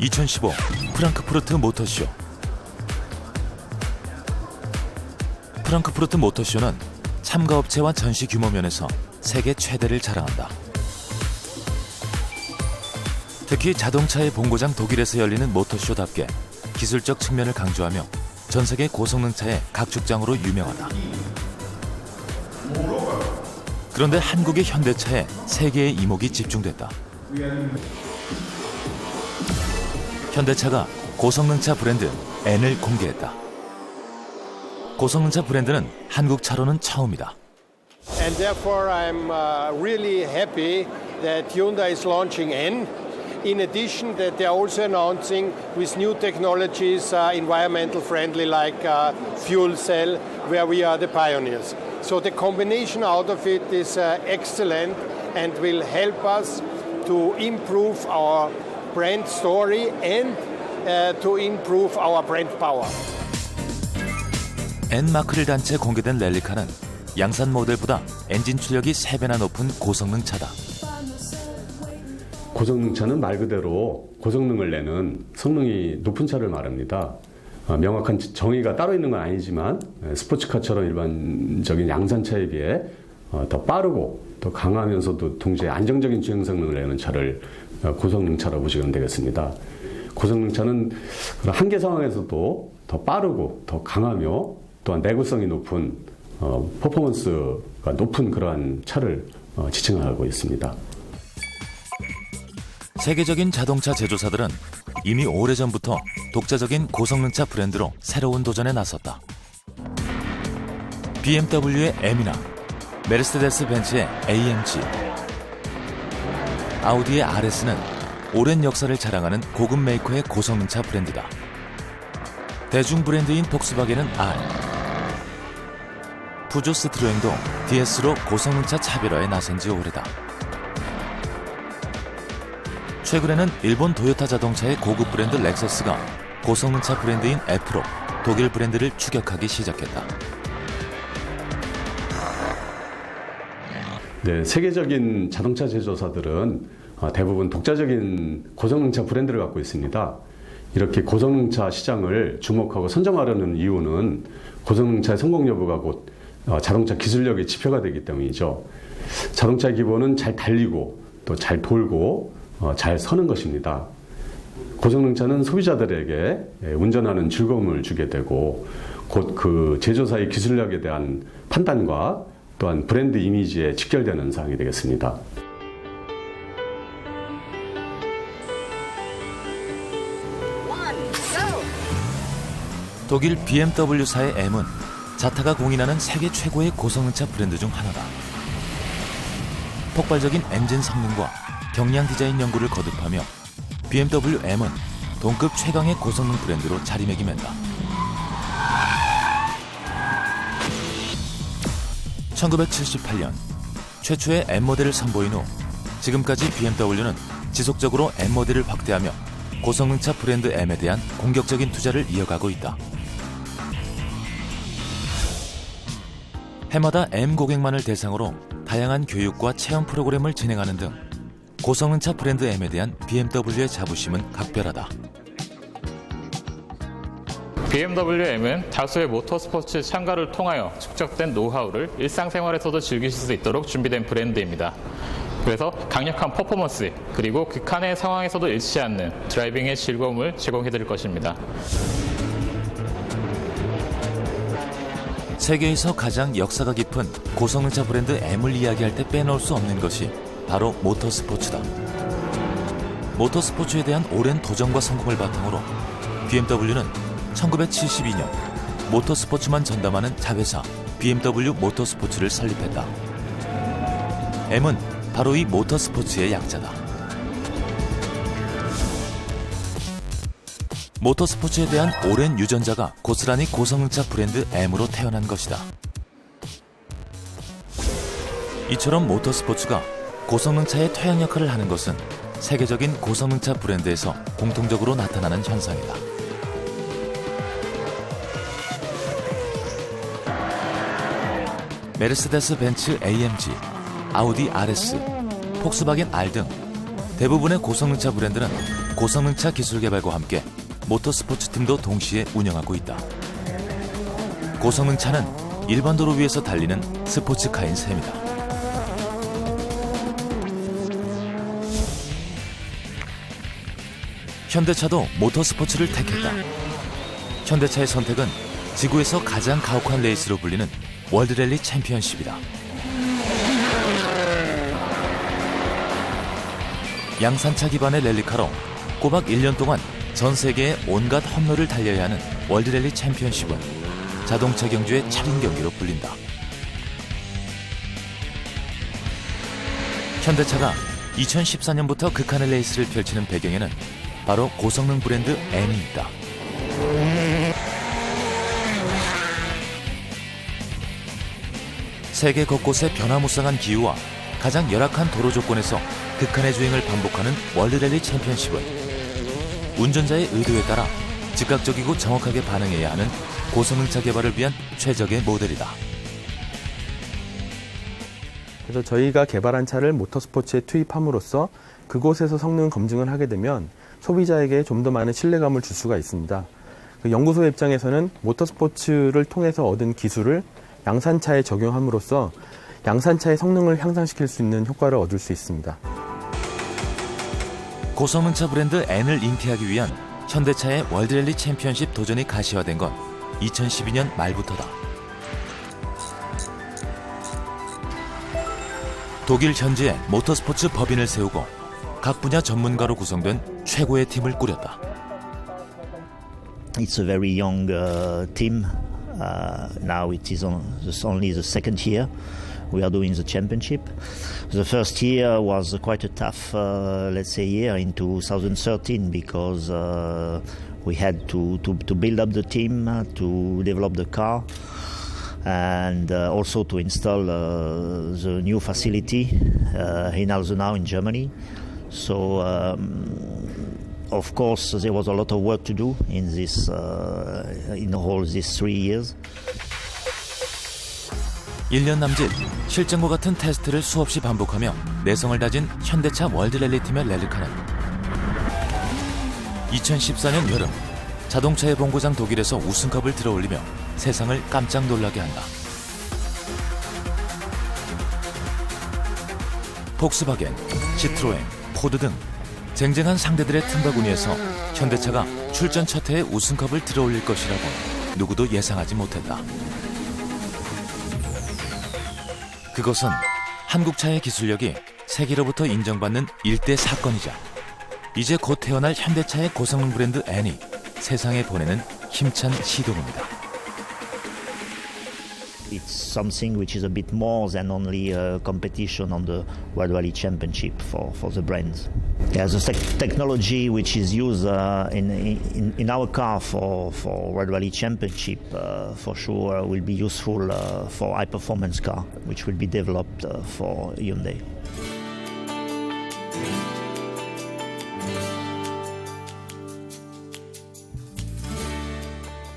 2015 프랑크푸르트 모터쇼. 프랑크푸르트 모터쇼는 참가업체와 전시 규모 면에서 세계 최대를 자랑한다. 특히 자동차의 본고장 독일에서 열리는 모터쇼답게 기술적 측면을 강조하며 전 세계 고성능차의 각축장으로 유명하다. 그런데 한국의 현대차에 세계의 이목이 집중됐다. 현대차가 고성능차 브랜드 N을 공개했다. 고성능차 브랜드는 한국 차로는 처음이다. And therefore I'm really happy that Hyundai is launching N. In addition, that they're also announcing with new technologies, environmental friendly like fuel cell, where we are the pioneers. So the combination out of it is excellent and will help us to improve our brand story and to improve our brand power. N 마크를 단 채 공개된 랠리카는 양산 모델보다 엔진 출력이 3배나 높은 고성능 차다. 고성능차는 말 그대로 고성능을 내는 성능이 높은 차를 말합니다. 명확한 정의가 따로 있는 건 아니지만 스포츠카처럼 일반적인 양산차에 비해 더 빠르고 더 강하면서도 동시에 안정적인 주행 성능을 내는 차를 고성능차라고 보시면 되겠습니다. 고성능차는 한계 상황에서도 더 빠르고 더 강하며 또한 내구성이 높은 퍼포먼스가 높은 그러한 차를 지칭하고 있습니다. 세계적인 자동차 제조사들은 이미 오래전부터 독자적인 고성능차 브랜드로 새로운 도전에 나섰다. BMW의 M이나 메르세데스 벤츠의 AMG, 아우디의 RS는 오랜 역사를 자랑하는 고급 메이커의 고성능차 브랜드다. 대중 브랜드인 폭스바겐은 R, 푸조 스트로잉도 DS로 고성능차 차별화에 나선 지 오래다. 최근에는 일본 도요타 자동차의 고급 브랜드 렉서스가 고성능차 브랜드인 F로 독일 브랜드를 추격하기 시작했다. 네, 세계적인 자동차 제조사들은 대부분 독자적인 고성능차 브랜드를 갖고 있습니다. 이렇게 고성능차 시장을 주목하고 선점하려는 이유는 고성능차의 성공 여부가 곧 자동차 기술력의 지표가 되기 때문이죠. 자동차의 기본은 잘 달리고 또 잘 돌고 잘 서는 것입니다. 고성능차는 소비자들에게 운전하는 즐거움을 주게 되고 곧 그 제조사의 기술력에 대한 판단과 또한 브랜드 이미지에 직결되는 사항이 되겠습니다. 독일 BMW사의 M은 자타가 공인하는 세계 최고의 고성능차 브랜드 중 하나다. 폭발적인 엔진 성능과 경량 디자인 연구를 거듭하며 BMW M은 동급 최강의 고성능 브랜드로 자리매김했다. 1978년 최초의 M 모델을 선보인 후 지금까지 BMW는 지속적으로 M 모델을 확대하며 고성능차 브랜드 M에 대한 공격적인 투자를 이어가고 있다. 해마다 M 고객만을 대상으로 다양한 교육과 체험 프로그램을 진행하는 등 고성능차 브랜드 M에 대한 BMW의 자부심은 각별하다. BMW M은 다수의 모터스포츠 참가를 통하여 축적된 노하우를 일상생활에서도 즐기실 수 있도록 준비된 브랜드입니다. 그래서 강력한 퍼포먼스 그리고 극한의 상황에서도 잃지 않는 드라이빙의 즐거움을 제공해드릴 것입니다. 세계에서 가장 역사가 깊은 고성능차 브랜드 M을 이야기할 때 빼놓을 수 없는 것이 바로 모터스포츠다. 모터스포츠에 대한 오랜 도전과 성공을 바탕으로 BMW는 1972년 모터스포츠만 전담하는 자회사 BMW 모터스포츠를 설립했다. M은 바로 이 모터스포츠의 약자다. 모터스포츠에 대한 오랜 유전자가 고스란히 고성능차 브랜드 M으로 태어난 것이다. 이처럼 모터스포츠가 고성능차의 토양 역할을 하는 것은 세계적인 고성능차 브랜드에서 공통적으로 나타나는 현상이다. 메르세데스 벤츠 AMG, 아우디 RS, 폭스바겐 R 등 대부분의 고성능차 브랜드는 고성능차 기술 개발과 함께 모터스포츠 팀도 동시에 운영하고 있다. 고성능차는 일반 도로 위에서 달리는 스포츠카인 셈이다. 현대차도 모터스포츠를 택했다. 현대차의 선택은 지구에서 가장 가혹한 레이스로 불리는 월드랠리 챔피언십이다. 양산차 기반의 랠리카로 꼬박 1년 동안 전 세계의 온갖 험로를 달려야 하는 월드랠리 챔피언십은 자동차 경주의 차린 경기로 불린다. 현대차가 2014년부터 극한의 레이스를 펼치는 배경에는 바로 고성능 브랜드 N이 있다. 세계 곳곳의 변화무쌍한 기후와 가장 열악한 도로 조건에서 극한의 주행을 반복하는 월드랠리 챔피언십은 운전자의 의도에 따라 즉각적이고 정확하게 반응해야 하는 고성능차 개발을 위한 최적의 모델이다. 그래서 저희가 개발한 차를 모터스포츠에 투입함으로써 그곳에서 성능 검증을 하게 되면 소비자에게 좀 더 많은 신뢰감을 줄 수가 있습니다. 연구소의 입장에서는 모터스포츠를 통해서 얻은 기술을 양산차에 적용함으로써 양산차의 성능을 향상시킬 수 있는 효과를 얻을 수 있습니다. 고성능차 브랜드 N을 잉태하기 위한 현대차의 월드랠리 챔피언십 도전이 가시화된 건 2012년 말부터다. 독일 현지에 모터스포츠 법인을 세우고 각 분야 전문가로 구성된 최고의 팀을 꾸렸다. It's a very young team. Now it is only the second year we are doing the championship. The first year was quite a tough, let's say, year in 2013 because we had to build up the team, to develop the car, and also to install the new facility in Alzenau in Germany. So, of course, there was a lot of work to do in this, in all these 3 years. 1년 남짓 실전과 같은 테스트를 수없이 반복하며 내성을 다진 현대차 월드랠리 팀의 랠리카는 2014년 여름 자동차의 본고장 독일에서 우승컵을 들어올리며 세상을 깜짝 놀라게 한다. 폭스바겐, 시트로엔, 포드 등 쟁쟁한 상대들의 틈바구니에서 현대차가 출전 첫 해에 우승컵을 들어올릴 것이라고 누구도 예상하지 못했다. 그것은 한국차의 기술력이 세계로부터 인정받는 일대 사건이자 이제 곧 태어날 현대차의 고성능 브랜드 N이 세상에 보내는 힘찬 시동입니다. It's something which is a bit more than only a competition on the World Rally Championship for the brands. There's a technology which is used in our car for World Rally Championship for sure will be useful for high performance car which will be developed for Hyundai.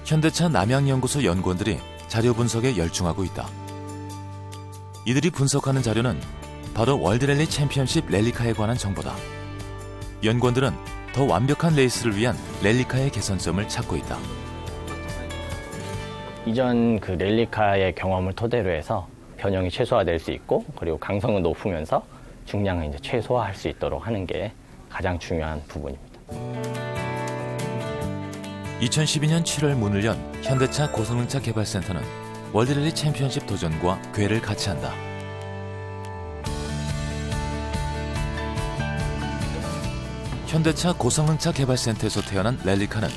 현대차 남양연구소 연구원들이 자료 분석에 열중하고 있다. 이들이 분석하는 자료는 바로 월드랠리 챔피언십 랠리카에 관한 정보다. 연구원들은 더 완벽한 레이스를 위한 랠리카의 개선점을 찾고 있다. 이전 그 랠리카의 경험을 토대로 해서 변형이 최소화될 수 있고 그리고 강성은 높으면서 중량을 이제 최소화할 수 있도록 하는 게 가장 중요한 부분입니다. 2012년 7월 문을 연 현대차 고성능차 개발센터는 월드랠리 챔피언십 도전과 궤를 같이 한다. 현대차 고성능차 개발센터에서 태어난 랠리카는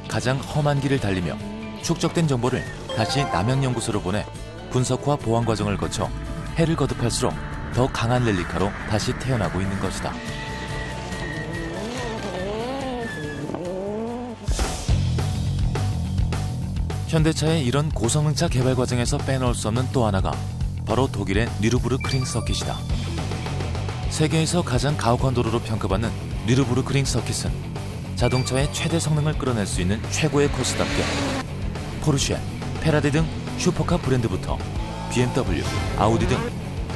가장 험한 길을 달리며 축적된 정보를 다시 남양연구소로 보내 분석과 보완 과정을 거쳐 해를 거듭할수록 더 강한 랠리카로 다시 태어나고 있는 것이다. 현대차의 이런 고성능차 개발 과정에서 빼놓을 수 없는 또 하나가 바로 독일의 뉘르부르크링 서킷이다. 세계에서 가장 가혹한 도로로 평가받는 뉘르부르크링 서킷은 자동차의 최대 성능을 끌어낼 수 있는 최고의 코스답게 포르쉐, 페라리 등 슈퍼카 브랜드부터 BMW, 아우디 등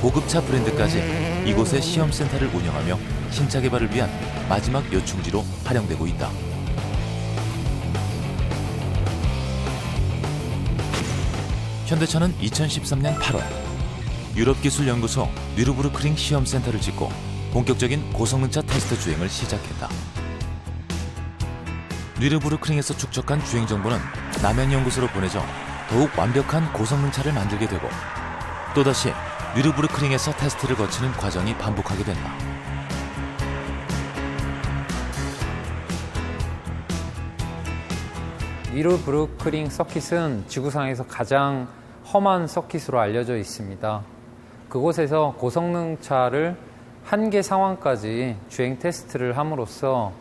고급차 브랜드까지 이곳에 시험센터를 운영하며 신차 개발을 위한 마지막 요충지로 활용되고 있다. 현대차는 2013년 8월 유럽기술연구소 뉘르부르크링 시험센터를 짓고 본격적인 고성능차 테스트 주행을 시작했다. 뉘르부르크링에서 축적한 주행 정보는 남양연구소로 보내져 더욱 완벽한 고성능차를 만들게 되고 또다시 뉘르부르크링에서 테스트를 거치는 과정이 반복하게 된다. 뉘르부르크링 서킷은 지구상에서 가장 험한 서킷으로 알려져 있습니다. 그곳에서 고성능차를 한계 상황까지 주행 테스트를 함으로써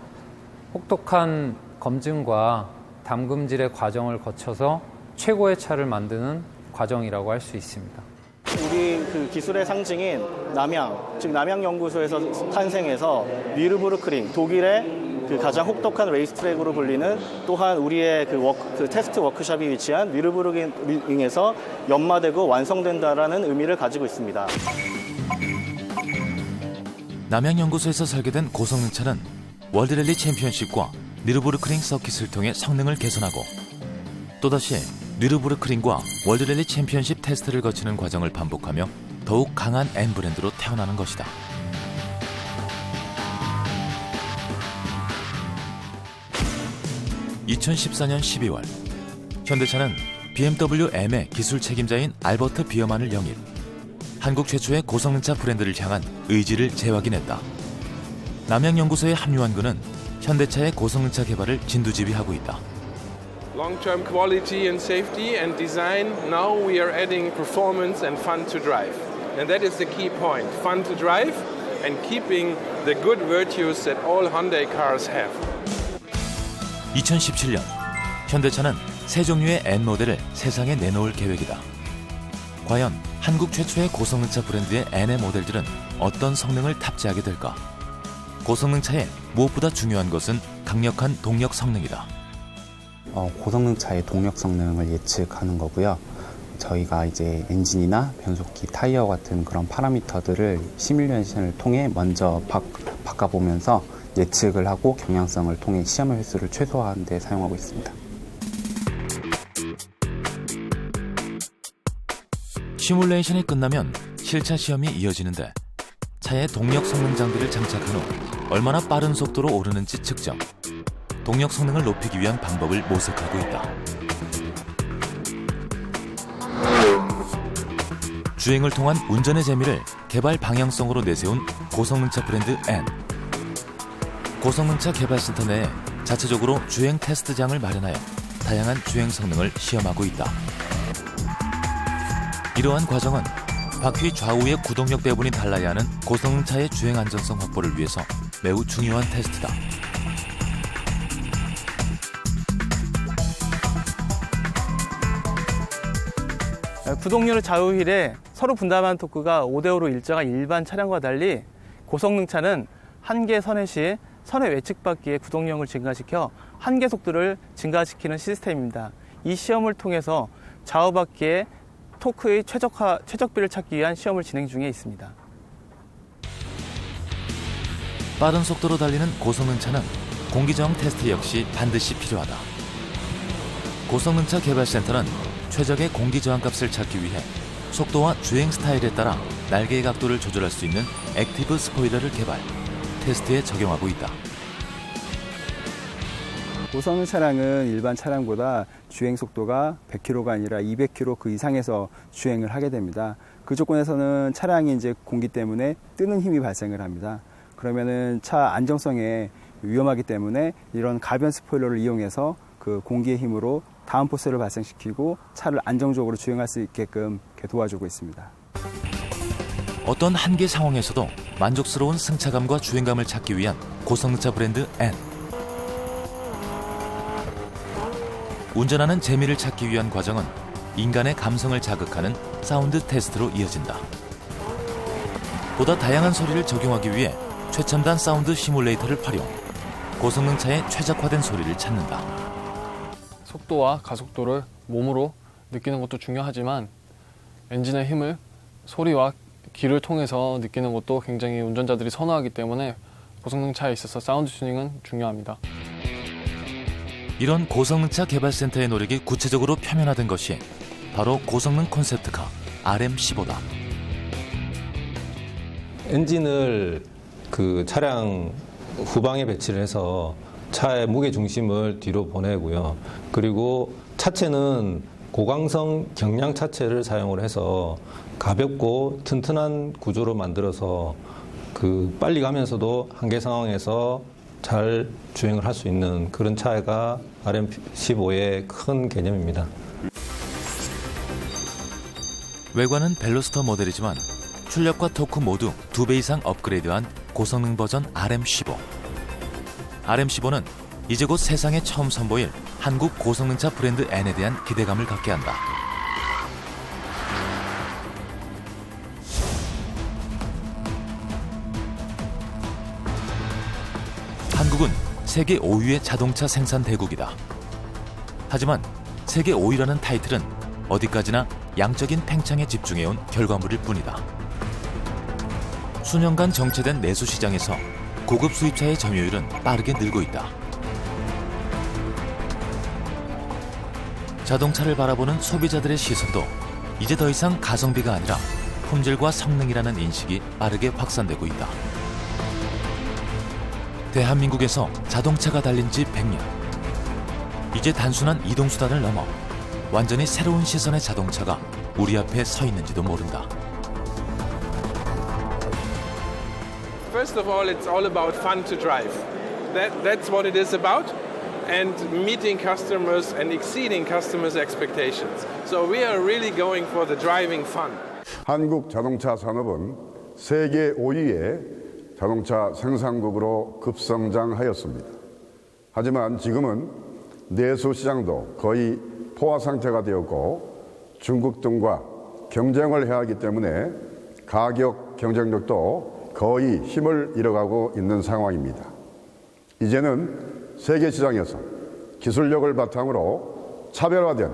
혹독한 검증과 담금질의 과정을 거쳐서 최고의 차를 만드는 과정이라고 할 수 있습니다. 우리 그 기술의 상징인 남양, 즉 남양연구소에서 탄생해서 뉘르부르크링, 독일의 그 가장 혹독한 레이스트랙으로 불리는 또한 우리의 그 테스트 워크숍이 위치한 뉘르부르크링에서 연마되고 완성된다라는 의미를 가지고 있습니다. 남양연구소에서 설계된 고성능차는 월드랠리 챔피언십과 뉘르부르크링 서킷을 통해 성능을 개선하고 또다시 뉘르부르크링과 월드랠리 챔피언십 테스트를 거치는 과정을 반복하며 더욱 강한 N 브랜드로 태어나는 것이다. (2014년 12월) 현대차는 BMW M의 기술 책임자인 알버트 비어만을 영입, 한국 최초의 고성능차 브랜드를 향한 의지를 재확인했다. 남양연구소에 합류한 그는 현대차의 고성능차 개발을 진두지휘하고 있다. Long-term quality and safety and design. Now we are adding performance and fun to drive. And that is the key point. Fun to drive and keeping the good virtues that all Hyundai cars have. 2017년 현대차는 새 종류의 N 모델을 세상에 내놓을 계획이다. 과연 한국 최초의 고성능차 브랜드의 N의 모델들은 어떤 성능을 탑재하게 될까? 고성능차에 무엇보다 중요한 것은 강력한 동력 성능이다. 고성능차의 동력 성능을 예측하는 거고요. 저희가 이제 엔진이나 변속기, 타이어 같은 그런 파라미터들을 시뮬레이션을 통해 먼저 바꿔보면서 예측을 하고 경향성을 통해 시험의 횟수를 최소화하는 데 사용하고 있습니다. 시뮬레이션이 끝나면 실차 시험이 이어지는데 차의 동력 성능 장비를 장착한 후 얼마나 빠른 속도로 오르는지 측정, 동력 성능을 높이기 위한 방법을 모색하고 있다. 주행을 통한 운전의 재미를 개발 방향성으로 내세운 고성능차 브랜드 N. 고성능차 개발센터 내에 자체적으로 주행 테스트장을 마련하여 다양한 주행 성능을 시험하고 있다. 이러한 과정은 바퀴 좌우의 구동력 배분이 달라야 하는 고성능차의 주행 안전성 확보를 위해서 매우 중요한 테스트다. 구동력 좌우 휠에 서로 분담한 토크가 5대5로 일정한 일반 차량과 달리 고성능차는 한계 선회 시 선회 외측 바퀴의 구동력을 증가시켜 한계 속도를 증가시키는 시스템입니다. 이 시험을 통해서 좌우 바퀴의 토크의 최적비를 찾기 위한 시험을 진행 중에 있습니다. 빠른 속도로 달리는 고성능차는 공기저항 테스트 역시 반드시 필요하다. 고성능차 개발센터는 최적의 공기저항값을 찾기 위해 속도와 주행 스타일에 따라 날개의 각도를 조절할 수 있는 액티브 스포일러를 개발, 테스트에 적용하고 있다. 고성능 차량은 일반 차량보다 주행 속도가 100km가 아니라 200km 그 이상에서 주행을 하게 됩니다. 그 조건에서는 차량이 이제 공기 때문에 뜨는 힘이 발생을 합니다. 그러면은 차 안정성에 위험하기 때문에 이런 가변 스포일러를 이용해서 그 공기의 힘으로 다운포스를 발생시키고 차를 안정적으로 주행할 수 있게끔 도와주고 있습니다. 어떤 한계 상황에서도 만족스러운 승차감과 주행감을 찾기 위한 고성능차 브랜드 N. 운전하는 재미를 찾기 위한 과정은 인간의 감성을 자극하는 사운드 테스트로 이어진다. 보다 다양한 소리를 적용하기 위해 최첨단 사운드 시뮬레이터를 활용, 고성능차의 최적화된 소리를 찾는다. 속도와 가속도를 몸으로 느끼는 것도 중요하지만 엔진의 힘을 소리와 귀를 통해서 느끼는 것도 굉장히 운전자들이 선호하기 때문에 고성능차에 있어서 사운드 튜닝은 중요합니다. 이런 고성능차 개발센터의 노력이 구체적으로 표면화된 것이 바로 고성능 콘셉트카 RM15다. 엔진을 그 차량 후방에 배치를 해서 차의 무게 중심을 뒤로 보내고요. 그리고 차체는 고강성 경량 차체를 사용을 해서 가볍고 튼튼한 구조로 만들어서 그 빨리 가면서도 한계 상황에서 잘 주행을 할 수 있는 그런 차가 RM15의 큰 개념입니다. 외관은 벨로스터 모델이지만 출력과 토크 모두 2배 이상 업그레이드한 고성능 버전 RM15. RM15는 이제 곧 세상에 처음 선보일 한국 고성능차 브랜드 N에 대한 기대감을 갖게 한다. 한국은 세계 5위의 자동차 생산 대국이다. 하지만 세계 5위라는 타이틀은 어디까지나 양적인 팽창에 집중해온 결과물일 뿐이다. 수년간 정체된 내수 시장에서 고급 수입차의 점유율은 빠르게 늘고 있다. 자동차를 바라보는 소비자들의 시선도 이제 더 이상 가성비가 아니라 품질과 성능이라는 인식이 빠르게 확산되고 있다. 대한민국에서 자동차가 달린 지 100년. 이제 단순한 이동수단을 넘어 완전히 새로운 시선의 자동차가 우리 앞에 서 있는지도 모른다. First of all, it's all about fun to drive. That's what it is about. And meeting customers and exceeding customers' expectations. So we are really going for the driving fun. 한국 자동차 산업은 세계 5위의 자동차 생산국으로 급성장하였습니다. 하지만 지금은 내수 시장도 거의 포화 상태가 되었고 중국 등과 경쟁을 해야 하기 때문에 가격 경쟁력도 거의 힘을 잃어가고 있는 상황입니다. 이제는 세계 시장에서 기술력을 바탕으로 차별화된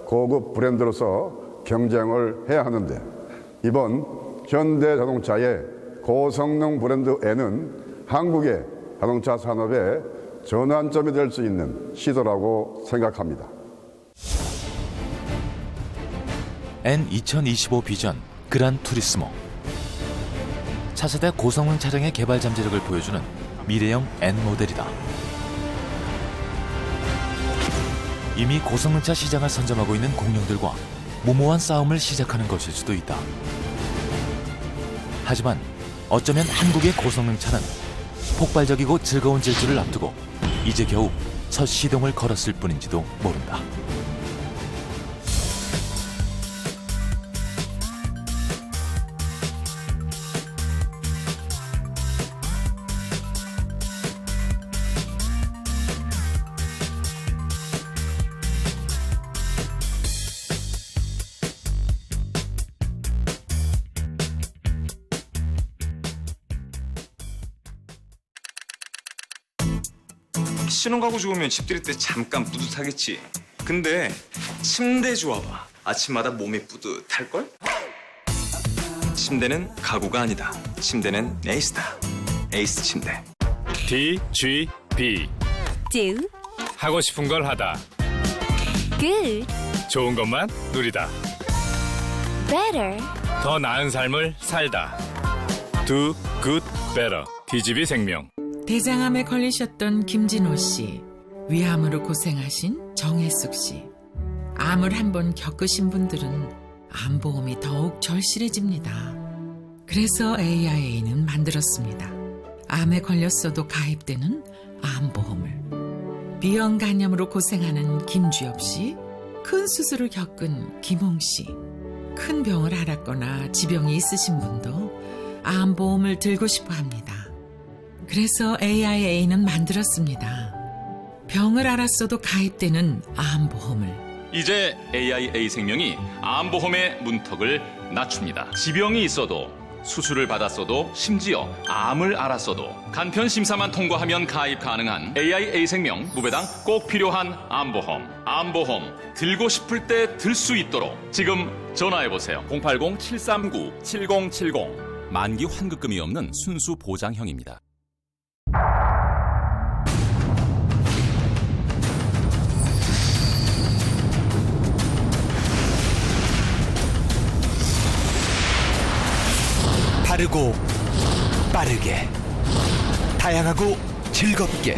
고급 브랜드로서 경쟁을 해야 하는데 이번 현대자동차의 고성능 브랜드 N은 한국의 자동차 산업의 전환점이 될 수 있는 시도라고 생각합니다. N2025 비전 그란 투리스모. 차세대 고성능 차량의 개발 잠재력을 보여주는 미래형 N 모델이다. 이미 고성능차 시장을 선점하고 있는 공룡들과 무모한 싸움을 시작하는 것일 수도 있다. 하지만 어쩌면 한국의 고성능차는 폭발적이고 즐거운 질주를 앞두고 이제 겨우 첫 시동을 걸었을 뿐인지도 모른다. 신혼 가고 죽으면 집들이 때 잠깐 뿌듯하겠지. 근데 침대 좋아봐. 아침마다 몸이 뿌듯할걸? 침대는 가구가 아니다. 침대는 에이스다. 에이스 침대. DGB. Do. 하고 싶은 걸 하다. Good. 좋은 것만 누리다. Better. 더 나은 삶을 살다. Do good better. DGB 생명. 대장암에 걸리셨던 김진호 씨, 위암으로 고생하신 정혜숙 씨. 암을 한번 겪으신 분들은 암보험이 더욱 절실해집니다. 그래서 AIA는 만들었습니다. 암에 걸렸어도 가입되는 암보험을. 비형 간염으로 고생하는 김주엽 씨, 큰 수술을 겪은 김홍 씨, 큰 병을 앓았거나 지병이 있으신 분도 암보험을 들고 싶어 합니다. 그래서 AIA는 만들었습니다. 병을 앓았어도 가입되는 암보험을. 이제 AIA 생명이 암보험의 문턱을 낮춥니다. 지병이 있어도 수술을 받았어도 심지어 암을 앓았어도 간편 심사만 통과하면 가입 가능한 AIA 생명 무배당 꼭 필요한 암보험. 암보험 들고 싶을 때 들 수 있도록 지금 전화해보세요. 080-739-7070. 만기 환급금이 없는 순수 보장형입니다. 빠르고 빠르게 다양하고 즐겁게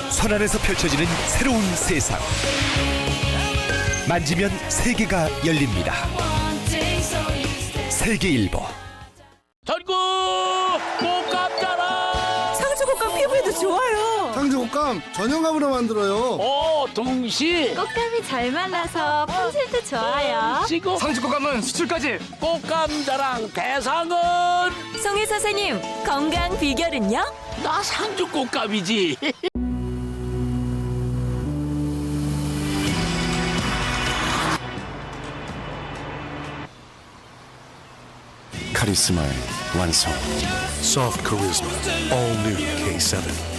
손안에서 펼쳐지는 새로운 세상 만지면 세계가 열립니다. 세계일보 전국 꽃감자랑 상주곶감 피부에도 좋아요. 상주곶감 전용감으로 만들어요. 동시 꽃감이 잘 말라서 품질도 좋아요. 상주곶감은 수출까지. 꽃감자랑 대상은 송혜 선생님, 건강 비결은요? 나 상주곶감이지. 카리스마의 완성 Soft Charisma All New K7